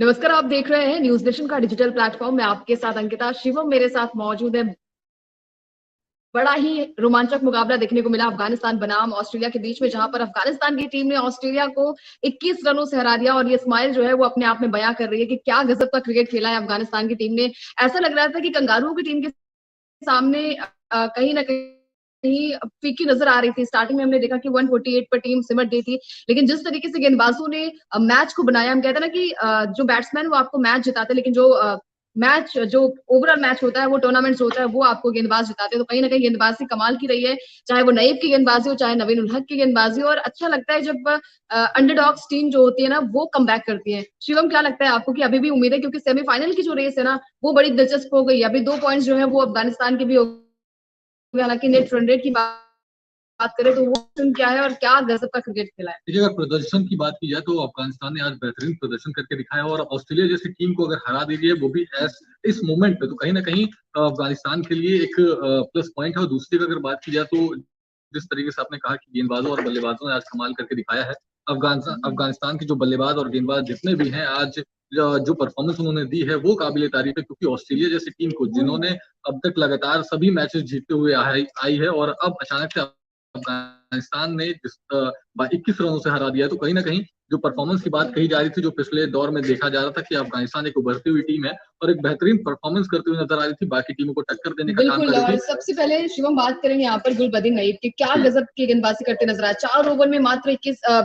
नमस्कार, आप देख रहे हैं न्यूज नेशन का डिजिटल प्लेटफॉर्म में आपके साथ अंकिता। शिवम मेरे साथ मौजूद है। बड़ा ही रोमांचक मुकाबला देखने को मिला अफगानिस्तान बनाम ऑस्ट्रेलिया के बीच में, जहां पर अफगानिस्तान की टीम ने ऑस्ट्रेलिया को 21 रनों से हरा दिया। और ये स्माइल जो है वो अपने आप में बयां कर रही है कि क्या गजब का क्रिकेट खेला है अफगानिस्तान की टीम ने। ऐसा लग रहा था कि कंगारुओं की टीम के सामने कहीं ना कहीं फीकी नजर आ रही थी। स्टार्टिंग में हमने देखा कि 148 पर टीम सिमट गई थी, लेकिन जिस तरीके से गेंदबाजों ने मैच को बनाया, हम कहते हैं ना कि जो बैट्समैन वो आपको मैच जिताते हैं, लेकिन जो ओवरऑल मैच होता है, वो टूर्नामेंट होता है, वो आपको गेंदबाज जिताते हैं। तो कहीं ना कहीं गेंदबाजी कमाल की रही है, चाहे वो नईब की गेंदबाजी हो, चाहे नवीन उल हक की गेंदबाजी हो। और अच्छा लगता है जब अंडरडॉग्स टीम जो होती है ना, वो कम बैक करती है। शिवम, क्या लगता है आपको कि अभी भी उम्मीद है? क्योंकि सेमीफाइनल की जो रेस है ना, वो बड़ी दिलचस्प हो गई। अभी 2 पॉइंट्स जो है वो अफगानिस्तान के भी हो गए। हालांकि नेट रन रेट की बात करें तो वो क्या है और क्या गजब का क्रिकेट खेला है। देखिए, अगर प्रदर्शन की बात की जाए तो अफगानिस्तान ने आज बेहतरीन प्रदर्शन करके दिखाया और ऑस्ट्रेलिया जैसी टीम को अगर हरा दीजिए वो भी इस मोमेंट पे, तो कहीं ना कहीं अफगानिस्तान के लिए एक प्लस पॉइंट है। और दूसरी अगर बात की जाए तो जिस तरीके से आपने कहा कि गेंदबाजों और बल्लेबाजों ने आज कमाल करके दिखाया है। अफगानिस्तान के जो बल्लेबाज और गेंदबाज जितने भी हैं आज जो परफॉर्मेंस उन्होंने दी है वो काबिले तारीफ है, क्योंकि ऑस्ट्रेलिया जैसी टीम को जिन्होंने अब तक लगातार सभी मैचेस जीतते हुए आई है और अब अचानक से अफगानिस्तान ने 21 रनों से हरा दिया। तो कहीं ना कहीं जो परफॉर्मेंस की बात कही जा रही थी, जो पिछले दौर में देखा जा रहा था कि अफगानिस्तान एक उभरती हुई टीम है और एक बेहतरीन परफॉर्मेंस करते हुए नजर आ रही थी, बाकी टीमों को टक्कर देने का काम बिल्कुल। कर रही और थी। सबसे पहले शिवम बात करेंगे यहाँ पर गुलबदीन नईब की। क्या गजब की गेंदबाजी करते नजर आए। 4 ओवर में मात्र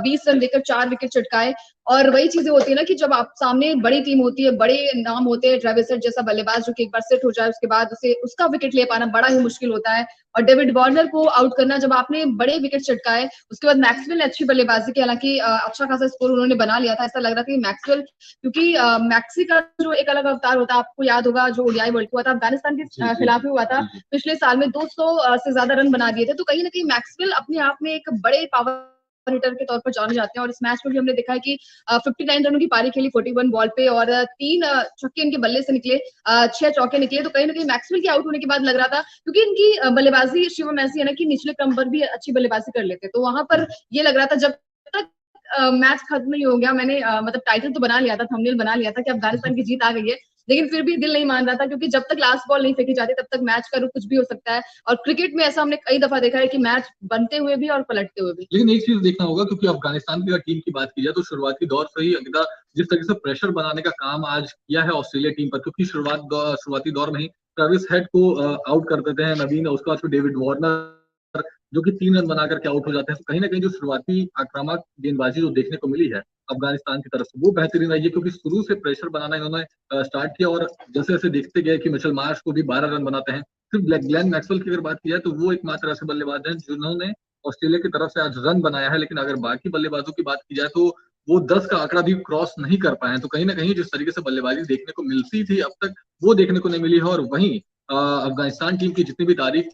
20 रन देकर 4 विकेट चटकाए। और वही चीजें होती है ना कि जब आप सामने बड़ी टीम होती है, बड़े नाम होते हैं, ट्रेविस हेड जैसा बल्लेबाज जो कि एक बार सेट हो जाए उसके बाद उसे उसका विकेट ले पाना बड़ा ही मुश्किल होता है। और डेविड वार्नर को आउट करना, जब आपने बड़े विकेट चटकाए, उसके बाद मैक्सवेल ने अच्छी बल्लेबाजी की। हालांकि अच्छा खासा स्कोर उन्होंने बना लिया था। ऐसा लग रहा था कि मैक्सवेल, क्योंकि मैक्सी का जो एक अलग अवतार होता है, आपको याद होगा जो ओडीआई वर्ल्ड कप हुआ था अफगानिस्तान के खिलाफ ही हुआ था पिछले साल में, 200 से ज्यादा रन बना दिए थे। तो कहीं ना कहीं मैक्सवेल अपने आप में एक बड़े पावर हिटर के तौर पर जाने जाते हैं। और इस मैच में भी हमने देखा है कि 59 रनों की पारी खेली 41 बॉल पे, और 3 छक्के इनके बल्ले से निकले, 6 चौके निकले। तो कहीं ना कहीं मैक्सवेल के आउट होने के बाद लग रहा था, क्योंकि इनकी बल्लेबाजी शिवम ऐसी है ना कि निचले क्रम पर भी अच्छी बल्लेबाजी कर लेते, तो वहां पर ये लग रहा था जब तक मैच खत्म नहीं हो गया, मैंने मतलब टाइटल तो बना लिया था, थंबनेल बना लिया था कि अफगानिस्तान की जीत आ गई है, लेकिन फिर भी दिल नहीं मान रहा था, क्योंकि जब तक लास्ट बॉल नहीं फेंकी जाती तब तक मैच का रुख कुछ भी हो सकता है। और क्रिकेट में ऐसा हमने कई दफा देखा है कि मैच बनते हुए भी और पलटते हुए भी। लेकिन एक चीज देखना होगा, क्योंकि अफगानिस्तान की अगर टीम की बात की जाए तो शुरुआती दौर से ही अंकिता जिस तरीके से प्रेशर बनाने का काम आज किया है ऑस्ट्रेलिया टीम पर, क्योंकि शुरुआती दौर में ही ट्रेविस हेड को आउट कर देते हैं नवीन, उसके बाद फिर डेविड वार्नर जो कि 3 रन बना करके आउट हो जाते हैं। तो कहीं ना कहीं जो शुरुआती आक्रामक गेंदबाजी जो देखने को मिली है अफगानिस्तान की तरफ से वो बेहतरीन रही है, क्योंकि शुरू से प्रेशर बनाना इन्होंने स्टार्ट किया और जैसे जैसे देखते गए कि मिचेल मार्श को भी 12 रन बनाते हैं। सिर्फ ग्लेन मैक्सवेल की अगर बात की जाए तो वो एकमात्र ऐसे बल्लेबाज हैं जिन्होंने ऑस्ट्रेलिया की तरफ से आज रन बनाया है, लेकिन अगर बाकी बल्लेबाजों की बात की जाए तो वो 10 का आंकड़ा भी क्रॉस नहीं कर पाए हैं। तो कहीं ना कहीं जिस तरीके से बल्लेबाजी देखने को मिलती थी अब तक वो देखने को नहीं मिली है। और वहीं अफगानिस्तान टीम की जितनी भी तारीफ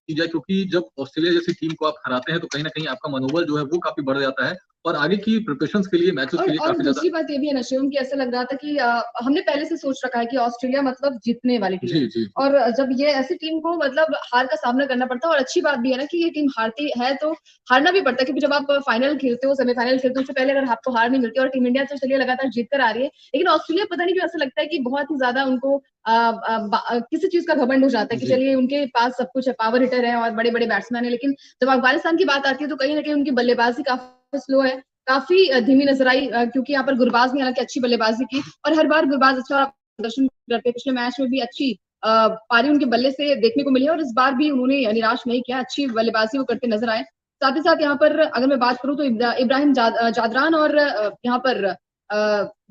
की जाए, क्योंकि जब ऑस्ट्रेलिया जैसी टीम को आप हराते हैं तो कहीं ना कहीं आपका मनोबल जो है वो काफी बढ़ जाता है और आगे की प्रिपरेशन के लिए, मैचेस के लिए और काफी ज्यादा। दूसरी बात ये भी है ना शिवम, की ऐसा लग रहा था कि हमने पहले से सोच रखा है कि ऑस्ट्रेलिया मतलब जीतने वाली टीम जी है। जी। और जब ये ऐसी टीम को मतलब हार का सामना करना पड़ता है, और अच्छी बात भी है ना कि ये टीम हारती है तो हारना भी पड़ता है, क्योंकि जब आप फाइनल खेलते हो, सेमीफाइनल खेलते हो, उससे पहले अगर आपको हार नहीं मिलती, और टीम इंडिया तो चलिए लगातार जीत कर आ रही है, लेकिन ऑस्ट्रेलिया पता नहीं क्यों ऐसा लगता है कि बहुत ही ज्यादा उनको किसी चीज का घमंड हो जाता है कि जी चलिए उनके पास सब कुछ है, पावर हिटर है और बड़े बड़े बैट्समैन है। लेकिन जब अफगानिस्तान की बात आती है तो कहीं ना कहीं उनकी बल्लेबाजी काफी स्लो है, काफी धीमी नजर आई, क्योंकि यहाँ पर गुरबाज ने हालांकि अच्छी बल्लेबाजी की, और हर बार गुरबाज अच्छा प्रदर्शन करते। पिछले मैच में भी अच्छी पारी उनके बल्ले से देखने को मिली है, और इस बार भी उन्होंने निराश नहीं किया, अच्छी बल्लेबाजी वो करते नजर आए। साथ ही साथ यहाँ पर अगर मैं बात करूं तो इब्राहिम जादरान और यहाँ पर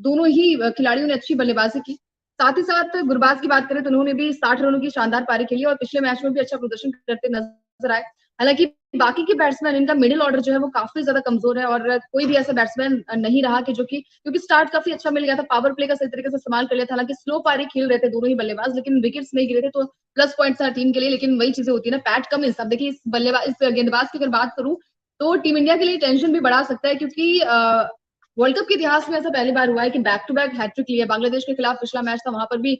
दोनों ही खिलाड़ियों ने अच्छी बल्लेबाजी की। साथ ही साथ गुरबाज की बात करें तो उन्होंने भी 60 रनों की शानदार पारी खेली और पिछले मैच में भी अच्छा प्रदर्शन करते नजर आए। हालांकि बाकी के बैट्समैन, इनका मिडिल ऑर्डर जो है वो काफी ज्यादा कमजोर है, और कोई भी ऐसा बैट्समैन नहीं रहा कि जो कि, क्योंकि स्टार्ट काफी अच्छा मिल गया था, पावर प्ले का सही तरीके से इस्तेमाल कर लिया था। हालांकि स्लो पारी खेल रहे थे दोनों ही बल्लेबाज, लेकिन विकेट्स नहीं गिरे थे, तो प्लस पॉइंट था टीम के लिए। लेकिन वही चीजें होती है ना, पैट कमिंस। अब देखिए इस गेंदबाज की अगर बात करूं तो टीम इंडिया के लिए टेंशन भी बढ़ा सकता है, क्योंकि वर्ल्ड कप के इतिहास में ऐसा पहली बार हुआ है कि बैक टू बैक हैट्रिक लिया। बांग्लादेश के खिलाफ पिछला मैच था, वहां पर भी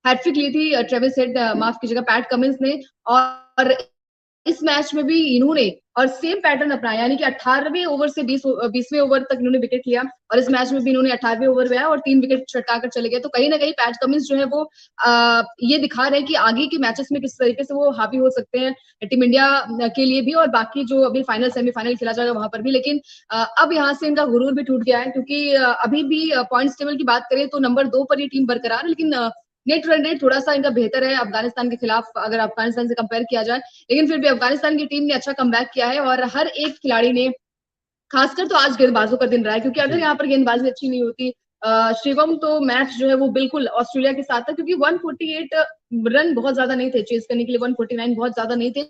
हैट्रिक ली थी ट्रेविस हेड, माफ कीजिएगा, पैट कमिंस ने। और इस मैच में भी इन्होंने और सेम पैटर्न अपनाया, यानी कि 18वें ओवर से 20वें ओवर तक इन्होंने विकेट लिया और इस मैच में भी इन्होंने 18वें ओवर में आया और 3 विकेट छटका चले गए। तो कहीं ना कहीं पैट कमिंस जो है वो ये दिखा रहे हैं कि आगे के मैचेस में किस तरीके से वो हावी हो सकते हैं टीम इंडिया के लिए भी और बाकी जो अभी फाइनल सेमीफाइनल खेला जाएगा वहां पर भी। लेकिन अब यहाँ से इनका गुरूर भी टूट गया है, क्योंकि अभी भी पॉइंट्स टेबल की बात करें तो नंबर 2 पर ये टीम बरकरार है, लेकिन नेट रन रेट थोड़ा सा इनका बेहतर है अफगानिस्तान के खिलाफ, अगर अफगानिस्तान से कंपेयर किया जाए। लेकिन फिर भी अफगानिस्तान की टीम ने अच्छा कमबैक किया है और हर एक खिलाड़ी ने, खासकर तो आज गेंदबाजों का दिन रहा है, क्योंकि अगर यहाँ पर गेंदबाजी अच्छी नहीं होती, शिवम तो मैच जो है वो बिल्कुल ऑस्ट्रेलिया के साथ था, क्योंकि 148 रन बहुत ज्यादा नहीं थे चेस करने के लिए, 149 बहुत ज्यादा नहीं थे।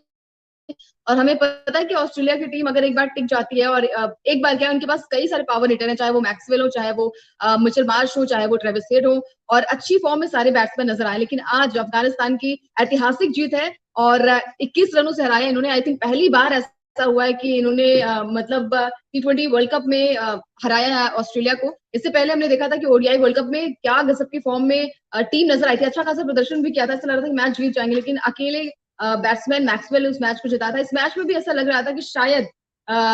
और हमें पता है कि ऑस्ट्रेलिया की टीम अगर एक बार टिक जाती है और एक बार क्या, उनके पास कई सारे पावर हिटर हैं, चाहे वो मैक्सवेल हो, चाहे वो मिचेल मार्श हो, चाहे वो ट्रेविस हेड हो, और अच्छी फॉर्म में सारे बैट्समैन नजर आए। लेकिन आज अफगानिस्तान की ऐतिहासिक जीत है और 21 रनों से हराया इन्होंने। आई थिंक पहली बार ऐसा हुआ है कि इन्होंने मतलब T20 वर्ल्ड कप में हराया है ऑस्ट्रेलिया को। इससे पहले हमने देखा था कि ओडीआई वर्ल्ड कप में क्या गजब की फॉर्म में टीम नजर आई थी, अच्छा खासा प्रदर्शन भी किया था, ऐसा लग रहा था कि मैच जीत जाएंगे, लेकिन अकेले बैट्समैन मैक्सवेल ने उस मैच को जिता था। इस मैच में भी ऐसा लग रहा था कि शायद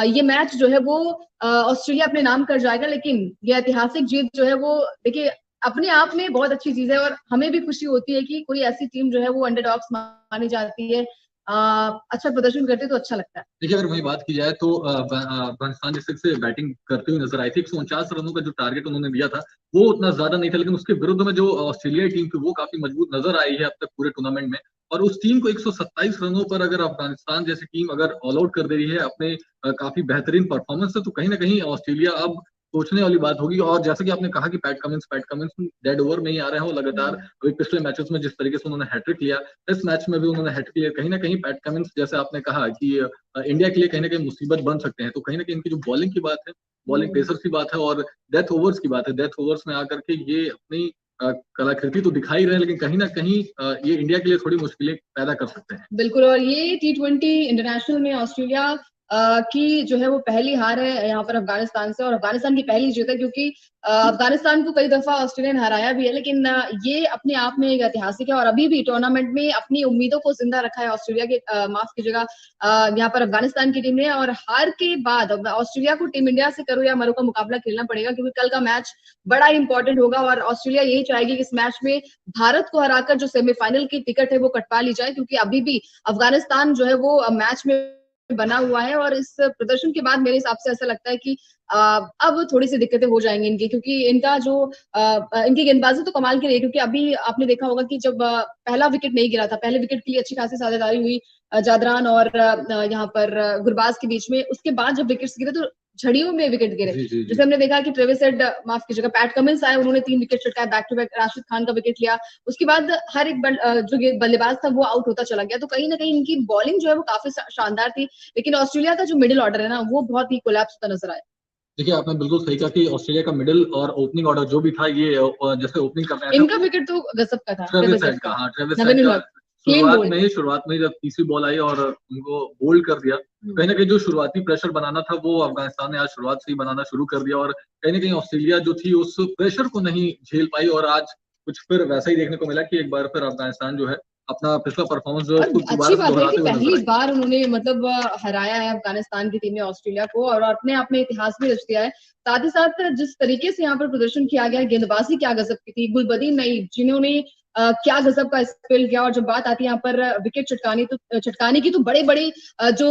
ये मैच जो है वो ऑस्ट्रेलिया अपने नाम कर जाएगा, लेकिन ये ऐतिहासिक जीत जो है वो देखिए अपने आप में बहुत अच्छी चीज है और हमें भी खुशी होती है कि कोई ऐसी टीम जो है वो अंडरडॉग्स मानी जाती है, अच्छा प्रदर्शन करते तो अच्छा लगता है। देखिए, अगर वही बात की जाए तो अफगानिस्तान जिस तरह से बैटिंग करते हुए नजर आई थी, 149 रनों का जो टारगेट उन्होंने दिया था वो उतना ज्यादा नहीं था, लेकिन उसके विरुद्ध में जो ऑस्ट्रेलियाई टीम थी वो काफी मजबूत नजर आई है अब तक पूरे टूर्नामेंट में। और उस टीम को 127 रनों पर अगर अफगानिस्तान जैसी टीम अगर ऑल आउट कर दे रही है अपने काफी बेहतरीन परफॉर्मेंस से, तो कहीं ना कहीं ऑस्ट्रेलिया अब सोचने वाली बात होगी। और जैसा कि आपने कहा कि पैट कमिंस डेड ओवर में ही आ रहे हैं वो लगातार, अभी पिछले मैचेस में जिस तरीके से उन्होंने हैट्रिक लिया, इस मैच में भी उन्होंने हैट्रिक लिया, कहीं ना कहीं पैट कमिंस जैसे आपने कहा कि इंडिया के लिए कहीं ना कहीं मुसीबत बन सकते हैं। तो कहीं ना कहीं इनकी जो बॉलिंग की बात है, बॉलिंग पेसर्स की बात है और डेथ ओवर्स की बात है, डेथ ओवर्स में आकर के ये अपनी कलाकृति तो दिखा ही रहे हैं, लेकिन कहीं ना कहीं ये इंडिया के लिए थोड़ी मुश्किलें पैदा कर सकते हैं। बिल्कुल, और ये T20 इंटरनेशनल में ऑस्ट्रेलिया की जो है वो पहली हार है यहाँ पर अफगानिस्तान से, और अफगानिस्तान की पहली जीत है, क्योंकि अफगानिस्तान को कई दफा ऑस्ट्रेलिया ने हराया भी है, लेकिन ये अपने आप में एक ऐतिहासिक है और अभी भी टूर्नामेंट में अपनी उम्मीदों को जिंदा रखा है ऑस्ट्रेलिया के, माफ कीजिएगा, यहाँ पर अफगानिस्तान की टीम ने। और हार के बाद ऑस्ट्रेलिया को टीम इंडिया से करो या मरो का मुकाबला खेलना पड़ेगा, क्योंकि कल का मैच बड़ा इंपॉर्टेंट होगा और ऑस्ट्रेलिया यही चाहेगी कि इस मैच में भारत को हराकर जो सेमीफाइनल की टिकट है वो कटवा ली जाए, क्योंकि अभी भी अफगानिस्तान जो है वो मैच में बना हुआ है। और इस प्रदर्शन के बाद मेरे हिसाब से ऐसा लगता है कि अब थोड़ी सी दिक्कतें हो जाएंगी इनकी, क्योंकि इनका जो इनकी गेंदबाजी तो कमाल की रही है, क्योंकि अभी आपने देखा होगा कि जब पहला विकेट नहीं गिरा था, पहले विकेट के लिए अच्छी खासी साझेदारी हुई जादरान और यहाँ पर गुरबाज के बीच में, उसके बाद जब विकेट्स गिरे तो झड़ियों में विकेट गिरे। जैसे हमने देखा कि ट्रेविस हेड, माफ कीजिएगा, पैट कमिंस आए, उन्होंने 3 विकेट छटकाए back to back, Rashid Khan का विकेट लिया, उसके बाद हर एक जो बल्लेबाज था वो आउट होता चला गया। तो कहीं ना कहीं इनकी बॉलिंग जो है वो काफी शानदार थी, लेकिन ऑस्ट्रेलिया का जो मिडिल ऑर्डर है ना वो बहुत ही कोलैप्स होता नजर आया। देखिए, आपने बिल्कुल सही कहा कि ऑस्ट्रेलिया का मिडिल और ओपनिंग ऑर्डर जो भी था, ये जैसे ओपनिंग कर रहा इनका था विकेट तो गजब का था, ट्रेविस हेड का, हाँ ट्रेविस हेड नवीन का हक क्लीन बोल्ड। शुरुआत में जब तीसरी बॉल आई और उनको बोल्ड कर दिया, कहीं ना कहीं जो शुरुआती प्रेशर बनाना था वो अफगानिस्तान ने आज शुरुआत से ही बनाना शुरू कर दिया, और कहीं ना कहीं ऑस्ट्रेलिया जो थी उस प्रेशर को नहीं झेल पाई, और आज कुछ फिर वैसा ही देखने को मिला कि एक बार फिर अफगानिस्तान जो है अपना पिछला परफॉर्मेंस जो है और उसको अच्छी दोबारा से बात है कि दोहराते हुए नजर पहली आई। बार उन्होंने मतलब हराया है अफगानिस्तान की टीम ने ऑस्ट्रेलिया को, और अपने आप में इतिहास भी रच दिया है। साथ ही साथ जिस तरीके से यहाँ पर प्रदर्शन किया गया, गेंदबाजी क्या गजब की थी, गुलबदीन नईम जिन्होंने क्या गजब का स्पेल किया। और जब बात आती है यहाँ पर विकेट चटकाने की, तो बड़े बड़े जो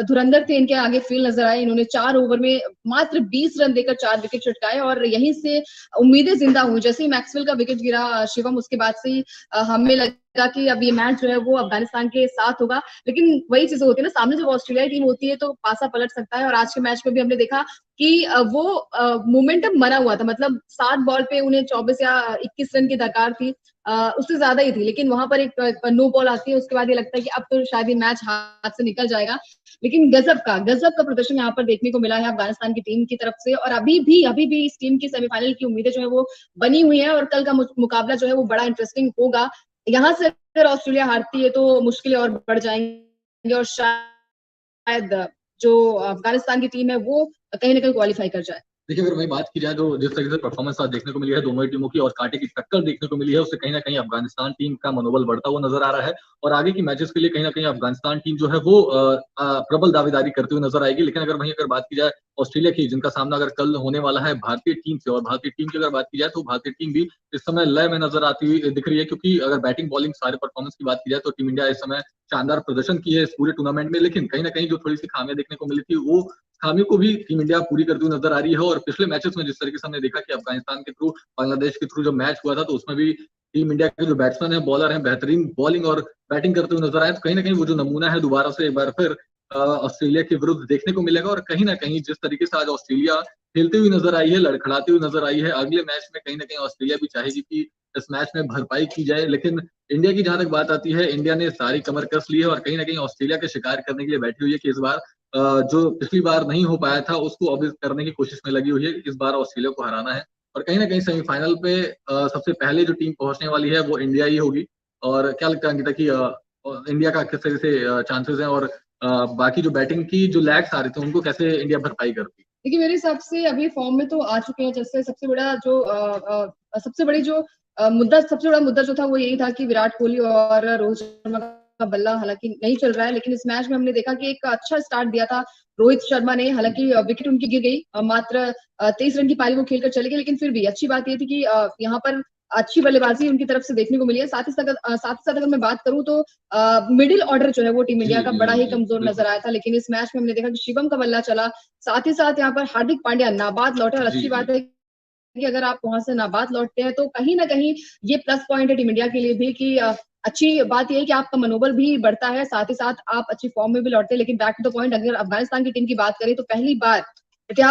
धुरंधर थे इनके आगे फील्ड नजर आए। इन्होंने 4 ओवर में मात्र 20 रन देकर 4 विकेट चटकाए और यहीं से उम्मीदें जिंदा हुई। जैसे ही मैक्सवेल का विकेट गिरा शिवम, उसके बाद से ही हमें लगा कि अब ये मैच जो है वो अफगानिस्तान के साथ होगा, लेकिन वही चीजें होती है ना, सामने जब ऑस्ट्रेलिया टीम होती है तो पासा पलट सकता है। और आज के मैच में भी हमने देखा कि वो मोमेंटम बना हुआ था, मतलब 7 बॉल पे उन्हें 24 या 21 रन की दरकार थी, उससे ज्यादा ही थी, लेकिन वहां पर एक नो बॉल आती है, उसके बाद ये लगता है कि अब तो शायद ये मैच हाथ से निकल जाएगा। लेकिन गजब का प्रदर्शन यहाँ पर देखने को मिला है अफगानिस्तान की टीम की तरफ से, और अभी भी इस टीम की सेमीफाइनल की उम्मीदें जो है वो बनी हुई है, और कल का मुकाबला जो है वो बड़ा इंटरेस्टिंग होगा। यहाँ से अगर ऑस्ट्रेलिया हारती है तो मुश्किलें और बढ़ जाएंगी और शायद जो अफगानिस्तान की टीम है वो कहीं ना कहीं क्वालिफाई कर जाए। देखिए, अगर वही बात की जाए तो जिस तरीके से परफॉर्मेंस आज देखने को मिली है दोनों ही टीमों की और कांटे की टक्कर देखने को मिली है, उससे कहीं न कहीं अफ़गानिस्तान टीम का मनोबल बढ़ता हुआ नज़र आ रहा है और आगे की मैचेज़ के लिए कहीं न कहीं अफ़गानिस्तान टीम जो है वो प्रबल दावेदारी करती हुई नज़र आएगी। लेकिन अगर बात की जाए ऑस्ट्रेलिया की, जिनका सामना अगर कल होने वाला है भारतीय टीम से और भारतीय टीम की अगर बात की जाए तो भारतीय टीम भी इस समय लय में नज़र आती हुई दिख रही है, क्योंकि अगर बैटिंग, बॉलिंग सारे परफॉर्मेंस की बात की जाए तो टीम इंडिया इस समय शानदार प्रदर्शन की है इस पूरे टूर्नामेंट में। लेकिन कहीं न कहीं जो थोड़ी-सी खामियाँ देखने को मिली थी, वो खामियों को भी टीम इंडिया पूरी करती हुई नज़र आ रही है और पिछले मैचेस में जिस तरीके से हमने देखा कि अफ़गानिस्तान के थ्रू, बांग्लादेश के थ्रू जब मैच हुआ था, तो उसमें भी टीम इंडिया के जो बैट्समैन हैं, बॉलर हैं, बेहतरीन बॉलिंग और बैटिंग करते हुए नज़र आए। तो कहीं न कहीं वो जो नमूना है दोबारा से एक बार फिर ऑस्ट्रेलिया के विरुद्ध देखने को मिलेगा और कहीं न कहीं जिस तरीके से आज ऑस्ट्रेलिया खेलती हुई नज़र आई है, लड़खड़ाती हुई नज़र आई है, अगले मैच में कहीं न कहीं ऑस्ट्रेलिया भी चाहेगी कि इस मैच में भरपाई की जाए। लेकिन इंडिया की जहाँ तक बात आती है, इंडिया ने सारी कमर कस ली है और कहीं न कहीं ऑस्ट्रेलिया के शिकार करने के लिए बैठी हुई है कि इस बार जो पिछली बार नहीं हो पाया था, उसको अब करने की कोशिश में लगी हुई है। इस बार ऑस्ट्रेलिया को हराना है और कहीं न कहीं सेमीफ़ाइनल पे सबसे पहले जो टीम पहुँचने वाली है, वो इंडिया ही होगी। और क्या लगता है अंकिता कि इंडिया का किस तरह से चांसेज़ हैं और बाकी जो बैटिंग की जो लैग्स आ रहे थे, उनको कैसे इंडिया भरपाई करती? देखिए, मेरे हिसाब से अभी फॉर्म में तो आ चुके हैं। जैसे सबसे बड़ा मुद्दा जो था वो यही था कि विराट कोहली और रोहित शर्मा का बल्ला हालाँकि नहीं चल रहा है, लेकिन इस मैच में हमने देखा कि एक अच्छा स्टार्ट दिया था रोहित शर्मा ने। हालाँकि विकेट उनकी गिर गई, मात्र 23 रन की पारी वो खेलकर चले गए, लेकिन फिर भी अच्छी बात ये थी कि यहाँ पर अच्छी बल्लेबाज़ी उनकी तरफ से देखने को मिली है। साथ ही साथ अगर मैं बात करूँ तो मिडल ऑर्डर जो है वो टीम जी, इंडिया का जी, बड़ा ही जी, कमज़ोर बिल्कुल। नज़र आया था, लेकिन इस मैच में हमने देखा कि शिवम का बल्ला चला। साथ ही साथ यहाँ पर हार्दिक पांड्या नाबाद लौटे और जी, अच्छी जी। बात है कि अगर आप वहाँ से नाबाद लौटते हैं तो कहीं न कहीं ये प्लस पॉइंट है टीम इंडिया के लिए भी कि अच्छी बात ये है कि आपका मनोबल भी बढ़ता है, साथ ही साथ आप अच्छी फॉर्म में भी लौटते हैं। लेकिन बैक टू द पॉइंट, अगर अफ़गानिस्तान की टीम की बात करें तो पहली बार इतिहास